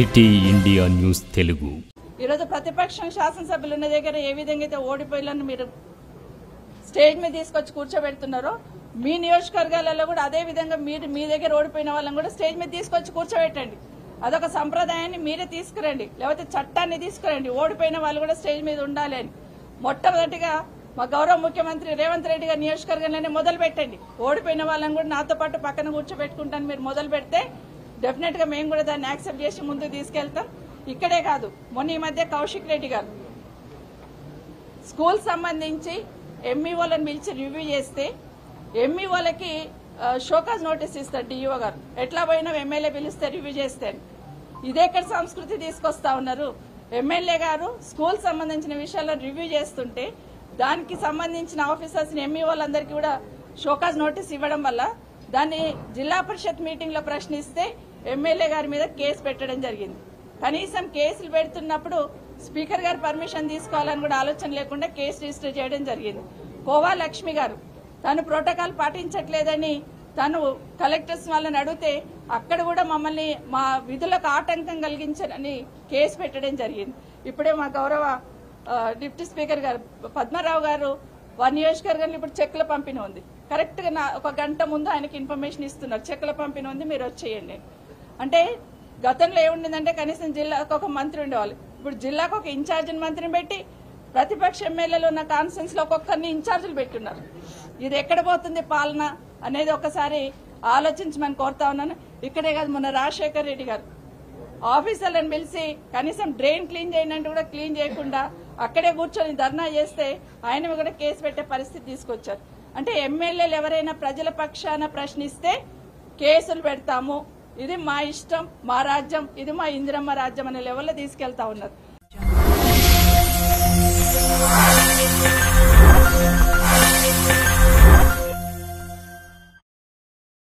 City India news Telugu ఈరోజు ప్రతిపక్షం శాసనసభ్యులు ఉన్న దగ్గర ఏ విధంగా అయితే ఓడిపోయాలని మీరు స్టేజ్ మీద తీసుకొచ్చి కూర్చోబెడుతున్నారో మీ నియోజకవర్గాలలో కూడా అదే విధంగా మీరు మీ దగ్గర ఓడిపోయిన వాళ్ళని కూడా స్టేజ్ మీద తీసుకొచ్చి కూర్చోబెట్టండి. అదొక సంప్రదాయాన్ని మీరే తీసుకురండి, లేకపోతే చట్టాన్ని తీసుకురండి. ఓడిపోయిన వాళ్ళు కూడా స్టేజ్ మీద ఉండాలి అని మొట్టమొదటిగా మా గౌరవ ముఖ్యమంత్రి రేవంత్ రెడ్డి గారి నియోజకవర్గంలోనే మొదలు పెట్టండి. ఓడిపోయిన వాళ్ళని కూడా నాతో పాటు పక్కన కూర్చోబెట్టుకుంటాను మీరు మొదలు పెడితే డెఫినెట్ గా మేము కూడా దాన్ని యాక్సెప్ట్ చేసి ముందుకు తీసుకెళ్తాం. ఇక్కడే కాదు, మొన్న ఈ మధ్య కౌశిక్ రెడ్డి గారు స్కూల్ సంబంధించి ఎంఈఓలను పిలిచి రివ్యూ చేస్తే ఎంఈఓలకి షోకాజ్ నోటీస్ ఇస్తారు డిఈఓ గారు. ఎట్లా పోయినా ఎమ్మెల్యే పిలిస్తే రివ్యూ చేస్తే ఇదేక్కడ సంస్కృతి తీసుకొస్తా ఉన్నారు. ఎమ్మెల్యే గారు స్కూల్ సంబంధించిన విషయాల్లో రివ్యూ చేస్తుంటే దానికి సంబంధించిన ఆఫీసర్స్ ఎంఈఓలందరికీ కూడా షోకాజ్ నోటీస్ ఇవ్వడం వల్ల దాన్ని జిల్లా పరిషత్ మీటింగ్ లో ప్రశ్నిస్తే ఎమ్మెల్యే గారి మీద కేసు పెట్టడం జరిగింది. కనీసం కేసులు పెడుతున్నప్పుడు స్పీకర్ గారు పర్మిషన్ తీసుకోవాలని కూడా ఆలోచన లేకుండా కేసు రిజిస్టర్ చేయడం జరిగింది. కోవా లక్ష్మి గారు తను ప్రోటోకాల్ పాటించట్లేదని తను కలెక్టర్స్ వాళ్ళని అడిగితే అక్కడ కూడా మమ్మల్ని మా విధులకు ఆటంకం కలిగించారని కేసు పెట్టడం జరిగింది. ఇప్పుడే మా గౌరవ డిప్యూటీ స్పీకర్ గారు పద్మారావు గారు వారి నియోజకవర్గంలో ఇప్పుడు చెక్కుల పంపిణీ ఉంది. కరెక్ట్ గా ఒక గంట ముందు ఆయనకి ఇన్ఫర్మేషన్ ఇస్తున్నారు, చెక్కుల పంపిణీ ఉంది మీరు వచ్చేయండి. అంటే గతంలో ఏముండిందంటే కనీసం జిల్లాకు ఒక మంత్రి ఉండేవాళ్ళు, ఇప్పుడు జిల్లాకు ఒక ఇన్ఛార్జ్ మంత్రిని పెట్టి ప్రతిపక్ష ఎమ్మెల్యేలు ఉన్న కాన్ఫరెన్స్ లో ఒక్కొక్కరిని ఇన్ఛార్జీలు పెట్టున్నారు. ఇది ఎక్కడ పోతుంది పాలన అనేది ఒకసారి ఆలోచించమని కోరుతా ఉన్నాను. ఇక్కడే కాదు, మొన్న రాజశేఖర్ రెడ్డి గారు ఆఫీసర్లను పిలిచి కనీసం డ్రైన్ క్లీన్ చేయండి అంటే కూడా క్లీన్ చేయకుండా అక్కడే కూర్చొని ధర్నా చేస్తే ఆయన కూడా కేసు పెట్టే పరిస్థితి తీసుకొచ్చారు. అంటే ఎమ్మెల్యేలు ఎవరైనా ప్రజల పక్షాన ప్రశ్నిస్తే కేసులు పెడతాము, ఇది మా ఇష్టం, మా రాజ్యం, ఇది మా ఇందిరమ్మ రాజ్యం అనే లెవెల్లో తీసుకెళ్తా ఉన్నారు.